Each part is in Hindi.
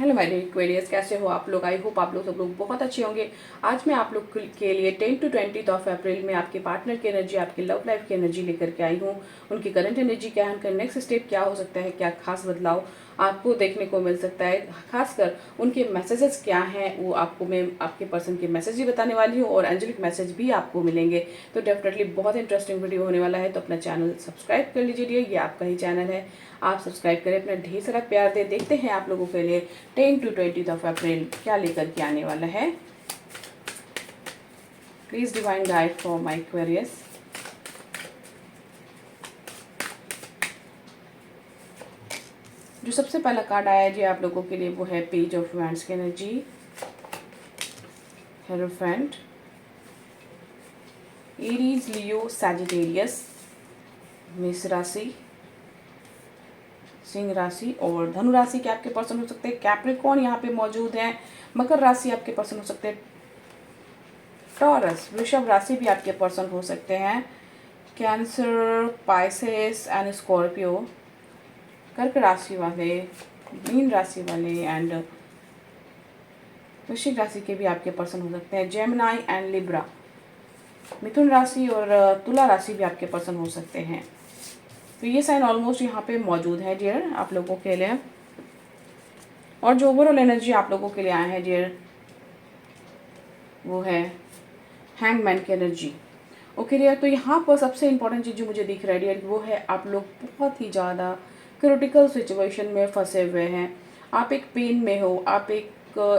हेलो माय डियर एक्वेरियस, कैसे हो आप लोग। आई होप आप लोग सब लोग बहुत अच्छे होंगे। आज मैं आप लोग के लिए 10 to 20 ऑफ अप्रैल में आपके पार्टनर की एनर्जी, आपके लव लाइफ की एनर्जी लेकर के आई हूँ। उनकी करंट एनर्जी क्या है, उनका नेक्स्ट स्टेप क्या हो सकता है, क्या खास बदलाव आपको देखने को मिल सकता है, खासकर उनके मैसेजेस क्या हैं, वो आपको मैं आपके पर्सन के मैसेज भी बताने वाली हूँ और एंजेलिक मैसेज भी आपको मिलेंगे। तो डेफिनेटली बहुत इंटरेस्टिंग वीडियो होने वाला है। तो अपना चैनल सब्सक्राइब कर लीजिए डियर, ये आपका ही चैनल है, आप सब्सक्राइब करें, अपना ढेर सारा प्यार दे। देखते हैं आप लोगों के लिए 10 to 20 ऑफ अप्रैल क्या लेकर के आने वाला है। Please divine guide for my Aquarius. जो सबसे पहला कार्ड आया जी आप लोगों के लिए वो है पेज ऑफ वैंड्स की एनर्जी, हेरोफेंट, एरीज, लियो, सैजिटेरियस, मेष राशि, सिंह राशि और धनु राशि के आपके पर्सन हो सकते हैं। कैप्रिकॉर्न यहाँ पे मौजूद हैं। मकर राशि आपके पर्सन हो सकते हैं। टॉरस, वृषभ राशि भी आपके पर्सन हो सकते हैं। कैंसर, पाइसेस एंड स्कॉर्पियो, कर्क राशि वाले, मीन राशि वाले एंड वृश्चिक राशि के भी आपके पर्सन हो सकते हैं। जेमिनाई एंड लिब्रा, मिथुन राशि और तुला राशि भी आपके पर्सन हो सकते हैं। तो ये साइन ऑलमोस्ट यहाँ पे मौजूद है डियर आप लोगों के लिए। और जो ओवरऑल एनर्जी आप लोगों के लिए आए हैं डियर वो है हैंगमैन की एनर्जी। ओके डियर, तो यहाँ पर सबसे इंपॉर्टेंट चीज़ जो मुझे दिख रहा है डियर वो है आप लोग बहुत ही ज़्यादा क्रिटिकल सिचुएशन में फंसे हुए हैं। आप एक पेन में हो, आप एक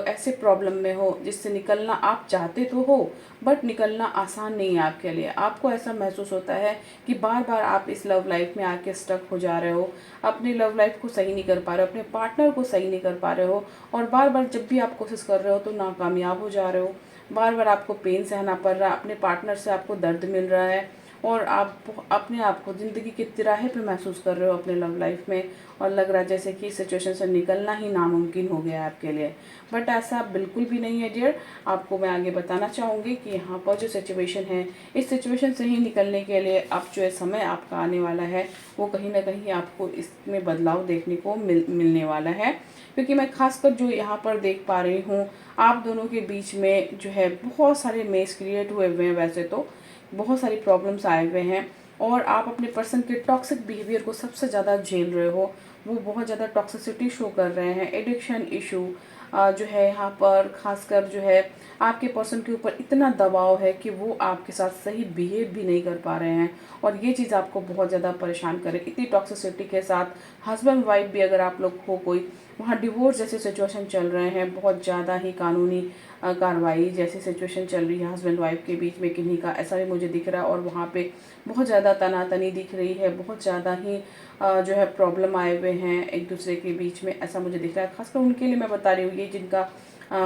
ऐसे प्रॉब्लम में हो जिससे निकलना आप चाहते तो हो बट निकलना आसान नहीं है आपके लिए। आपको ऐसा महसूस होता है कि बार बार आप इस लव लाइफ में आके स्टक हो जा रहे हो, अपनी लव लाइफ को सही नहीं कर पा रहे हो, अपने पार्टनर को सही नहीं कर पा रहे हो और बार बार जब भी आप कोशिश कर रहे हो तो नाकामयाब हो जा रहे हो। बार बार आपको पेन सहना पड़ रहा है, अपने पार्टनर से आपको दर्द मिल रहा है और आप अपने आप को ज़िंदगी के तिराहे पे महसूस कर रहे हो अपने लव लाइफ में और लग रहा है जैसे कि इस सिचुएशन से निकलना ही नामुमकिन हो गया है आपके लिए। बट ऐसा बिल्कुल भी नहीं है डियर। आपको मैं आगे बताना चाहूँगी कि यहाँ पर जो सिचुएशन है, इस सिचुएशन से ही निकलने के लिए अब जो समय आपका आने वाला है वो कहीं ना कहीं आपको इसमें बदलाव देखने को मिलने वाला है। क्योंकि मैं खासकर जो यहाँ पर देख पा रही हूँ आप दोनों के बीच में जो है बहुत सारे मेस क्रिएट हुए हुए हैं। वैसे तो बहुत सारी प्रॉब्लम्स आए हुए हैं और आप अपने पर्सन के टॉक्सिक बिहेवियर को सबसे ज़्यादा झेल रहे हो। वो बहुत ज़्यादा टॉक्सिसिटी शो कर रहे हैं, एडिक्शन इशू जो है यहाँ पर खासकर जो है आपके पर्सन के ऊपर इतना दबाव है कि वो आपके साथ सही बिहेव भी नहीं कर पा रहे हैं और ये चीज़ आपको बहुत ज़्यादा परेशान करे। इतनी टॉक्सिसिटी के साथ हस्बैंड वाइफ भी अगर आप लोग हो कोई, वहाँ डिवोर्स जैसे सिचुएशन चल रहे हैं, बहुत ज़्यादा ही कानूनी कार्रवाई जैसी सिचुएशन चल रही है हस्बैंड वाइफ के बीच में किन्हीं का, ऐसा भी मुझे दिख रहा है। और वहाँ पे बहुत ज़्यादा तनातनी दिख रही है, बहुत ज़्यादा ही जो है प्रॉब्लम आए हुए हैं एक दूसरे के बीच में, ऐसा मुझे दिख रहा है। खासकर उनके लिए मैं बता रही हूँ, ये जिनका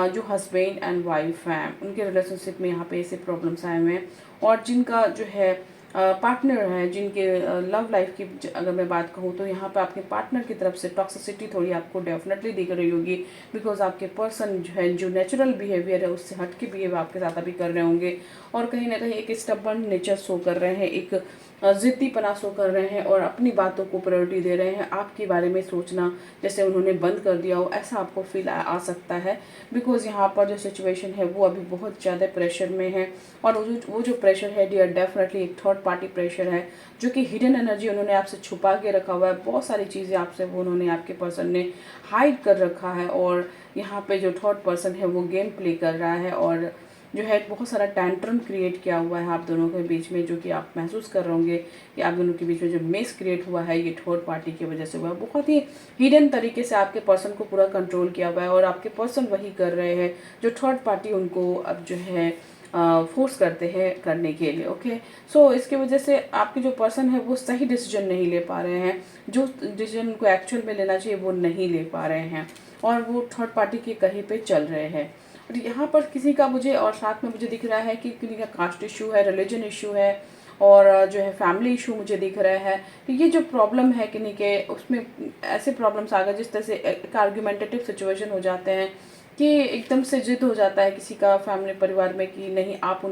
जो हस्बैंड एंड वाइफ हैं उनके रिलेशनशिप में यहाँ पे ऐसे प्रॉब्लम्स आए हुए हैं। और जिनका जो है पार्टनर है, जिनके लव लाइफ की अगर मैं बात कहूँ तो यहाँ पे आपके पार्टनर की तरफ से टॉक्सिसिटी थोड़ी आपको डेफिनेटली दिख रही होगी। बिकॉज आपके पर्सन जो है जो नेचुरल बिहेवियर है उससे हट के बिहेव आपके साथ अभी कर रहे होंगे और कहीं ना कहीं एक स्टबर्न नेचर शो कर रहे हैं, एक ज़िद्दीपना शो कर रहे हैं और अपनी बातों को प्रायोरिटी दे रहे हैं। आपके बारे में सोचना जैसे उन्होंने बंद कर दिया हो, ऐसा आपको फील आ सकता है। बिकॉज यहाँ पर जो सिचुएशन है वो अभी बहुत ज़्यादा प्रेशर में है और वो जो प्रेशर है डियर डेफिनेटली एक थर्ड पार्टी प्रेशर है जो कि हिडन एनर्जी उन्होंने आपसे छुपा के रखा हुआ है। बहुत सारी चीज़ें आपसे वो उन्होंने आपके पर्सन ने हाइड कर रखा है और यहाँ पे जो थर्ड पर्सन है वो गेम प्ले कर रहा है और जो है बहुत सारा टैंट्रम क्रिएट किया हुआ है आप दोनों के बीच में, जो कि आप महसूस कर रहे होंगे कि आप दोनों के बीच में जो मेस क्रिएट हुआ है ये थर्ड पार्टी की वजह से हुआ है। बहुत ही हिडन तरीके से आपके पर्सन को पूरा कंट्रोल किया हुआ है और आपके पर्सन वही कर रहे हैं जो थर्ड पार्टी उनको अब जो है फोर्स करते हैं करने के लिए। ओके, सो इसकी वजह से आपके जो पर्सन है वो सही डिसीजन नहीं ले पा रहे हैं, जो डिसीजन उनको एक्चुअल में लेना चाहिए वो नहीं ले पा रहे हैं और वो थर्ड पार्टी के कहीं पे चल रहे हैं। और यहाँ पर किसी का मुझे और साथ में मुझे दिख रहा है कि किसी का कास्ट इशू है, रिलीजन इशू है और जो है फैमिली इशू मुझे दिख रहा है। तो ये जो प्रॉब्लम है किन्हीं के उसमें ऐसे प्रॉब्लम्स आ गए जिस तरह से एक आर्ग्यूमेंटेटिव सिचुएशन हो जाते हैं कि एकदम से जिद हो जाता है किसी का फैमिली परिवार में कि नहीं, आप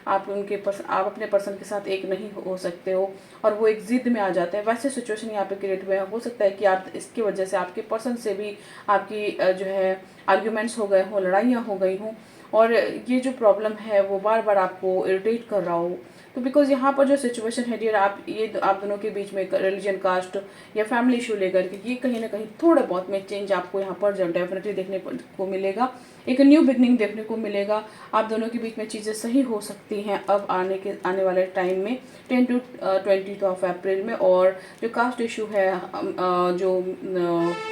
अपने पर्सन के साथ एक नहीं हो सकते हो, और वो एक जिद में आ जाते हैं। वैसे सिचुएशन यहाँ पे क्रिएट हुए हैं। हो सकता है कि आप इसकी वजह से आपके पर्सन से भी आपकी जो है आर्ग्यूमेंट्स हो गए हों, लड़ाइयाँ हो गई हों, और ये जो प्रॉब्लम है वो बार बार आपको इरिटेट कर रहा हो। तो बिकॉज यहाँ पर जो सिचुएशन है डियर, आप दोनों के बीच में रिलीजन, कास्ट या फैमिली इशू लेकर के ये कहीं ना कहीं थोड़े बहुत में चेंज आपको यहाँ पर डेफिनेटली देखने को मिलेगा। एक न्यू बिगनिंग देखने को मिलेगा। आप दोनों के बीच में चीज़ें सही हो सकती हैं अब आने वाले टाइम में 10 to 20 ऑफ अप्रैल में। और जो कास्ट इशू है, जो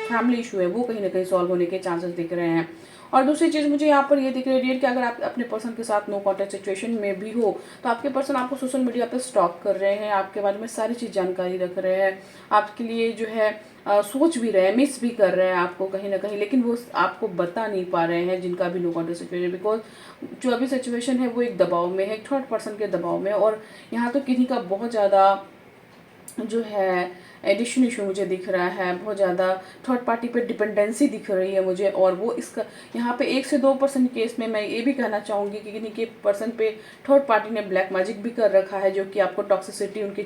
फैमिली इशू है, वो कहीं ना कहीं सॉल्व होने के चांसेस दिख रहे हैं। और दूसरी चीज़ मुझे यहाँ पर ये दिख रही है कि अगर आप अपने पर्सन के साथ नो कॉन्टैक्ट सिचुएशन में भी हो, तो आपके पर्सन आपको सोशल मीडिया पे स्टॉक कर रहे हैं, आपके बारे में सारी चीज़ जानकारी रख रहे हैं, आपके लिए जो है सोच भी रहे हैं, मिस भी कर रहे हैं आपको कहीं ना कहीं, लेकिन वो आपको बता नहीं पा रहे हैं, जिनका भी नो कॉन्टैक्ट सिचुएशन। बिकॉज जो अभी सिचुएशन है वो एक दबाव में है, थर्ड पर्सन के दबाव में। और यहाँ तो किसी का बहुत ज़्यादा जो है एडिक्शन इशू मुझे दिख रहा है, बहुत ज़्यादा थर्ड पार्टी पे डिपेंडेंसी दिख रही है मुझे। और वो इसका यहाँ पे 1 से 2% केस में मैं ये भी कहना चाहूँगी कि किन्हीं के पर्सन पे थर्ड पार्टी ने ब्लैक मैजिक भी कर रखा है, जो कि आपको टॉक्सिसिटी, उनके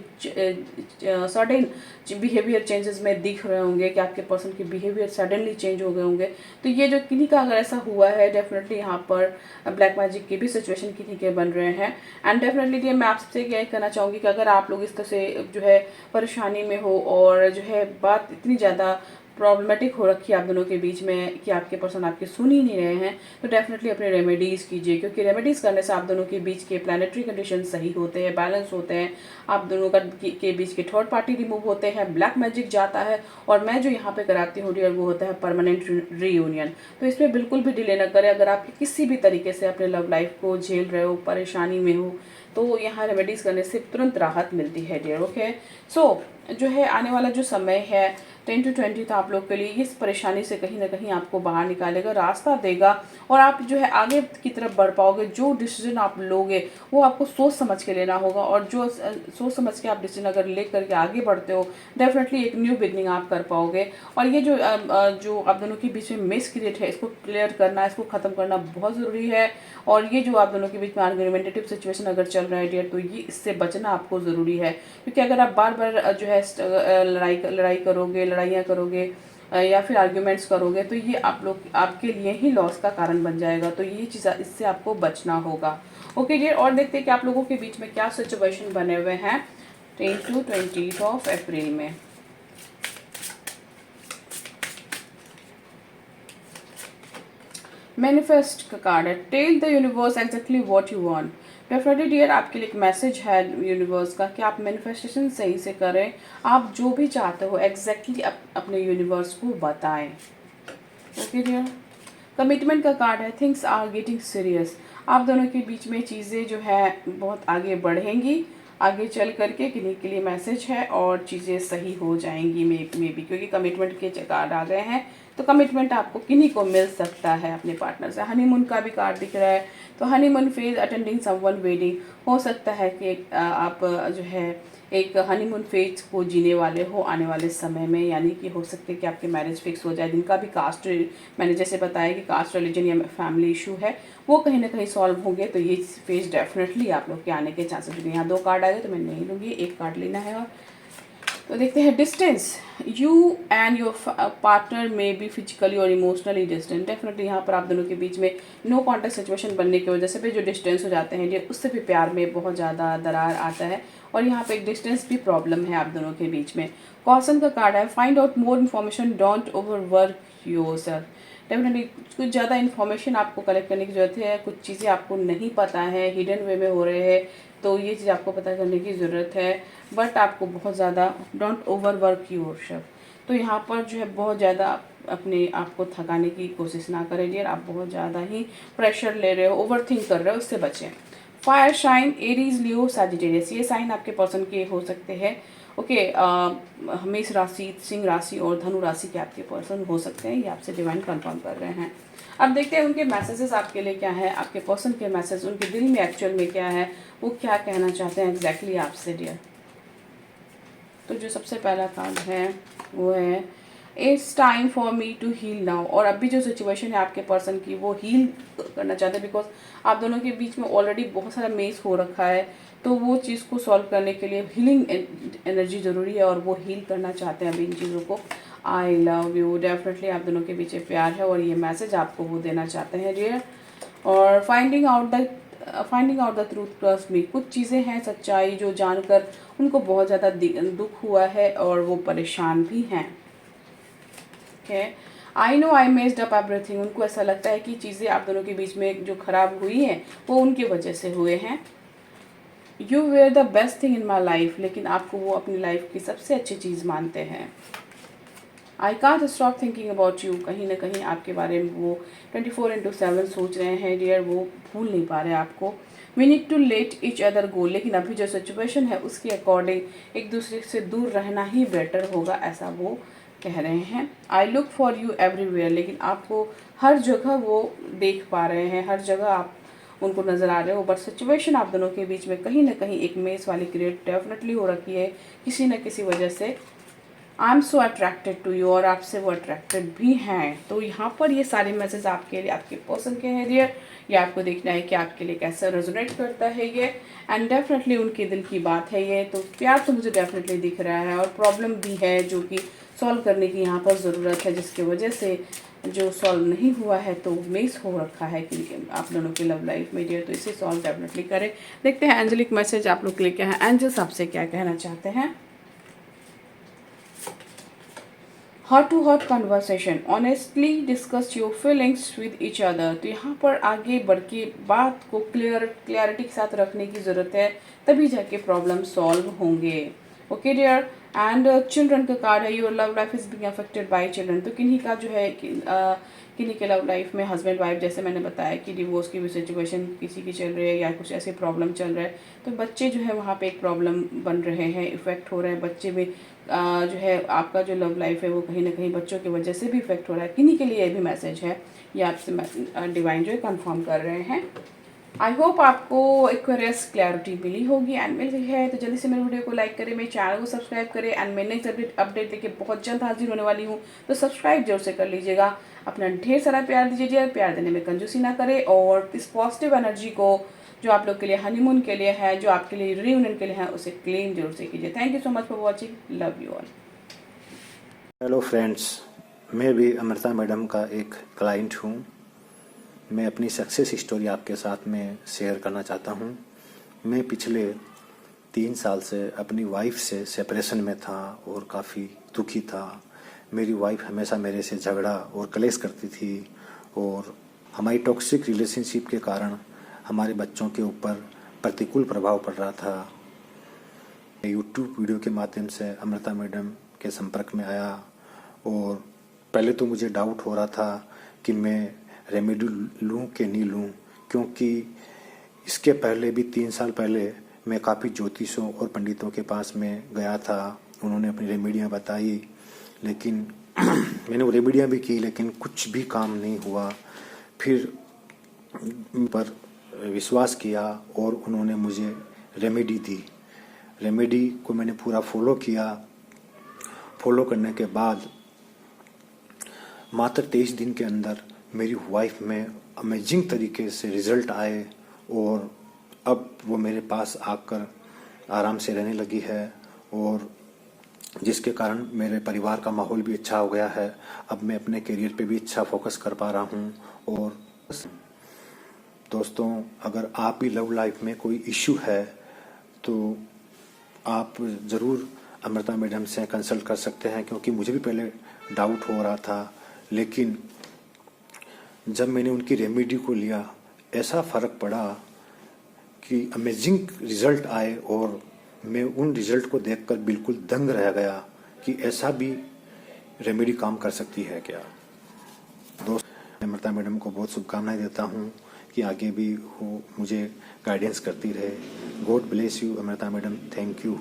सडन बिहेवियर चेंजेस में दिख रहे होंगे, कि आपके पर्सन के बिहेवियर सडनली चेंज हो गए होंगे। तो ये जो किन्हीं का अगर ऐसा हुआ है, डेफिनेटली यहाँ पर ब्लैक मैजिक की भी सिचुएशन किन्हीं के बन रहे हैं। एंड डेफिनेटली मैं आपसे यह कहना चाहूँगी कि अगर आप लोग इस तरह से जो है परेशानी में हो, और जो है बात इतनी ज़्यादा प्रॉब्लमेटिक हो रखी है आप दोनों के बीच में कि आपके पर्सन आपके सुन ही नहीं रहे हैं, तो डेफिनेटली अपने रेमेडीज़ कीजिए, क्योंकि रेमेडीज़ करने से आप दोनों के बीच के प्लानिटरी कंडीशन सही होते हैं, बैलेंस होते हैं, आप दोनों के बीच के थर्ड पार्टी रिमूव होते हैं, ब्लैक मैजिक जाता है, और मैं जो यहाँ पे कराती हूँ डियर वो होता है परमानेंट रीयूनियन। तो इसमें बिल्कुल भी डिले ना करें। अगर आप किसी भी तरीके से अपने लव लाइफ को झेल रहे हो, परेशानी में हो, तो यहाँ रेमेडीज़ करने से तुरंत राहत मिलती है डियर। ओके, सो जो है आने वाला जो समय है 10 to 20 था आप लोग के लिए, इस परेशानी से कहीं ना कहीं आपको बाहर निकालेगा, रास्ता देगा, और आप जो है आगे की तरफ बढ़ पाओगे। जो डिसीजन आप लोगे वो आपको सोच समझ के लेना होगा, और जो सोच समझ के आप डिसीजन अगर ले करके आगे बढ़ते हो, डेफिनेटली एक न्यू बिगनिंग आप कर पाओगे। और ये जो आप दोनों के बीच में मिस क्रिएट है, इसको क्लियर करना, इसको ख़त्म करना बहुत ज़रूरी है। और ये जो आप दोनों के बीच में आर्गुमेंटेटिव सिचुएशन अगर चल रहा है डियर, तो ये इससे बचना आपको ज़रूरी है। क्योंकि अगर आप बार बार जो है लड़ाइयाँ करोगे या फिर आर्ग्यूमेंट्स करोगे, तो ये आपके लिए ही लॉस का कारण बन जाएगा। तो ये चीज़, इससे आपको बचना होगा। ओके डियर, और देखते हैं कि आप लोगों के बीच में क्या सिचुएशन बने हुए हैं 10 to 20 ऑफ अप्रैल में। मैनिफेस्ट का कार्ड है, tell the universe exactly what you want. Definitely dear, आपके लिए एक मैसेज है यूनिवर्स का कि आप मैनिफेस्टेशन सही से करें। आप जो भी चाहते हो एग्जैक्टली अपने यूनिवर्स को बताएं। ओके डियर, कमिटमेंट का कार्ड है, थिंग्स आर गेटिंग सीरियस। आप दोनों के बीच में चीज़ें जो है बहुत आगे बढ़ेंगी, आगे चल करके किन्हीं के लिए मैसेज है, और चीज़ें सही हो जाएंगी मे बी, क्योंकि कमिटमेंट के कार्ड आ गए हैं। तो कमिटमेंट आपको किन्हीं को मिल सकता है अपने पार्टनर से। हनीमून का भी कार्ड दिख रहा है, तो honeymoon phase, attending someone wedding. हो सकता है कि आप जो है एक हनीमून फेज को जीने वाले हो आने वाले समय में, यानी कि हो सकता है कि आपके मैरिज फिक्स हो जाए। जिनका भी कास्ट, मैंने जैसे बताया कि कास्ट, रिलीजन या फैमिली इशू है, वो कहीं ना कहीं सॉल्व होंगे। तो ये फेज डेफिनेटली आप लोग के आने के चांसेस होंगे। यहाँ 2 कार्ड आए तो मैं नहीं लूँगी, 1 कार्ड लेना है। और तो देखते हैं distance, you and your partner में बी फिजिकली और इमोशनली डिस्टेंट। डेफिनेटली यहाँ पर आप दोनों के बीच में नो कॉन्टैक्ट सिचुएशन बनने की वजह से भी जो डिस्टेंस हो जाते हैं, ये उससे भी प्यार में बहुत ज़्यादा दरार आता है, और यहाँ पे एक डिस्टेंस भी प्रॉब्लम है आप दोनों के बीच में। कॉशन का कार्ड है, find out more information, don't overwork yourself. Definitely कुछ ज़्यादा इन्फॉर्मेशन आपको कलेक्ट करने की ज़रूरत है, कुछ चीज़ें आपको नहीं पता है, हिडन वे में हो रहे हैं, तो ये चीज़ आपको पता करने की ज़रूरत है। बट आपको बहुत ज़्यादा डोंट ओवरवर्क योरसेल्फ, तो यहाँ पर जो है बहुत ज़्यादा अपने आप को थकाने की कोशिश ना करें डियर। आप बहुत ज़्यादा ही प्रेशर ले रहे हो, ओवर थिंक कर रहे हो, उससे बचें। फायर साइन, एरीज, लियो, सैजिटेरियस, ये साइन आपके पर्सन के हो सकते हैं। ओके, मेष राशि, सिंह राशि और धनु राशि के आपके पर्सन हो सकते हैं, ये आपसे डिवाइन कंफर्म कर रहे हैं। अब देखते हैं उनके मैसेजेस आपके लिए क्या है, आपके पर्सन के मैसेज, उनके दिल में एक्चुअल में क्या है, वो क्या कहना चाहते हैं एग्जैक्टली आपसे डियर। तो जो सबसे पहला कार्ड है वो है it's time for me to heal now. और अभी जो सिचुएशन है आपके पर्सन की वो हील करना चाहते हैं, बिकॉज आप दोनों के बीच में ऑलरेडी बहुत सारा मेस हो रखा है, तो वो चीज़ को सॉल्व करने के लिए हीलिंग एनर्जी ज़रूरी है और वो हील करना चाहते हैं अभी इन चीज़ों को। आई लव यू, डेफिनेटली आप दोनों के पीछे प्यार है और ये मैसेज आपको वो देना चाहते हैं डियर। और finding out the truth, trust me, कुछ चीज़ें हैं सच्चाई जो जानकर उनको बहुत ज़्यादा दुख हुआ है और वो परेशान भी हैं। I know I messed up everything, उनको ऐसा लगता है कि चीज़ें आप दोनों के बीच में जो खराब हुई हैं वो उनकी वजह से हुए हैं। You were the best thing in my life, लेकिन आपको वो अपनी लाइफ की सबसे अच्छी चीज़ मानते हैं। I can't stop thinking about you, कहीं ना कहीं आपके बारे में वो 24/7 सोच रहे हैं डियर, वो भूल नहीं पा रहे आपको। We need to let each other go, लेकिन अभी जो सिचुएशन है उसके अकॉर्डिंग एक दूसरे से दूर रहना ही बेटर होगा, ऐसा वो कह रहे हैं। I look for you everywhere, लेकिन आपको हर जगह वो देख पा रहे हैं, हर जगह आप उनको नज़र आ रहे हो, बट सिचुएशन आप दोनों के बीच में कहीं ना कहीं एक मेस वाली क्रिएट डेफिनेटली हो रखी है किसी न किसी वजह से। I am so attracted to you, और आपसे वो अट्रैक्टेड भी हैं। तो यहाँ पर ये सारे मैसेज आपके लिए, आपके पर्सन के हैं डियर। ये आपको देखना है कि आपके लिए कैसे रेजोनेट करता है ये, एंड डेफिनेटली उनके दिल की बात है ये। तो प्यार तो मुझे डेफिनेटली दिख रहा है और प्रॉब्लम भी है जो कि सॉल्व करने की यहाँ पर ज़रूरत है, जिसकी वजह से जो सॉल्व नहीं हुआ है तो मिस हो रखा है कि आप दोनों की लव लाइफ में डियर, तो इसे सॉल्व डेफिनेटली करें। देखते हैं एंजेलिक मैसेज आप लोग के लिए क्या है, एंजल्स आपसे क्या कहना चाहते हैं। Heart to heart conversation, honestly discuss your feelings with each other. तो यहाँ पर आगे बढ़ के बात को क्लियरिटी के साथ रखने की ज़रूरत है, तभी जाके प्रॉब्लम सॉल्व होंगे। Okay dear. एंड चिल्ड्रन का कार्ड है, your love life is being affected by children. तो किन्हीं का जो है किन्हीं के लव लाइफ में हस्बैंड वाइफ, जैसे मैंने बताया कि डिवोर्स की भी सिचुएशन किसी की चल रही है या कुछ ऐसे प्रॉब्लम चल रहा है, तो बच्चे जो है वहाँ पे एक प्रॉब्लम बन रहे हैं, इफेक्ट हो रहे हैं बच्चे भी। जो है आपका जो लव लाइफ है वो कहीं ना कहीं बच्चों की वजह से भी इफेक्ट हो रहा है, किन्हीं के लिए ये भी मैसेज है, ये आपसे डिवाइन जो है कंफर्म कर रहे हैं। आई होप आपको एक्वेरियस क्लैरिटी मिली होगी एंड मिल गई है, तो जल्दी से मेरे वीडियो को लाइक करें, मेरे चैनल को सब्सक्राइब करें, एंड मैं नेक्स्ट अपडेट लेके बहुत जल्द हाजिर होने वाली हूँ, तो सब्सक्राइब जरूर से कर लीजिएगा। अपना ढेर सारा प्यार दीजिए, प्यार देने में कंजूसी ना करें, और इस पॉजिटिव एनर्जी को जो आप लोग के लिए हनीमून के लिए है, जो आपके लिए रियूनियन के लिए है, उसे क्लेम जरूर से कीजिए। Thank you so much for watching, love you all. Hello friends, मैं भी अमृता मैडम का एक क्लाइंट हूँ। मैं अपनी सक्सेस स्टोरी आपके साथ में शेयर करना चाहता हूँ। मैं पिछले 3 साल से अपनी वाइफ से सेपरेशन में था और काफ़ी दुखी था। मेरी वाइफ हमेशा मेरे से झगड़ा और क्लेश करती थी, और हमारी टॉक्सिक रिलेशनशिप के कारण हमारे बच्चों के ऊपर प्रतिकूल प्रभाव पड़ रहा था। यूट्यूब वीडियो के माध्यम से अमृता मैडम के संपर्क में आया, और पहले तो मुझे डाउट हो रहा था कि मैं रेमेडी लूँ कि नहीं लूँ, क्योंकि इसके पहले भी 3 साल पहले मैं काफ़ी ज्योतिषों और पंडितों के पास में गया था। उन्होंने अपनी रेमेडियाँ बताई, लेकिन मैंने वो रेमेडियाँ भी की, लेकिन कुछ भी काम नहीं हुआ। फिर पर विश्वास किया और उन्होंने मुझे रेमेडी दी। रेमेडी को मैंने पूरा फॉलो किया। फॉलो करने के बाद मात्र 23 दिन के अंदर मेरी वाइफ में अमेजिंग तरीके से रिजल्ट आए, और अब वो मेरे पास आकर आराम से रहने लगी है, और जिसके कारण मेरे परिवार का माहौल भी अच्छा हो गया है। अब मैं अपने करियर पे भी अच्छा फोकस कर पा रहा हूँ। और दोस्तों, अगर आप भी लव लाइफ में कोई इश्यू है तो आप ज़रूर अमृता मैडम से कंसल्ट कर सकते हैं, क्योंकि मुझे भी पहले डाउट हो रहा था, लेकिन जब मैंने उनकी रेमेडी को लिया ऐसा फ़र्क पड़ा कि अमेजिंग रिज़ल्ट आए, और मैं उन रिज़ल्ट को देखकर बिल्कुल दंग रह गया कि ऐसा भी रेमेडी काम कर सकती है क्या। दोस्त, अमृता मैडम को बहुत शुभकामनाएं देता हूँ कि आगे भी वो मुझे गाइडेंस करती रहे। God bless you Amrita madam, thank you.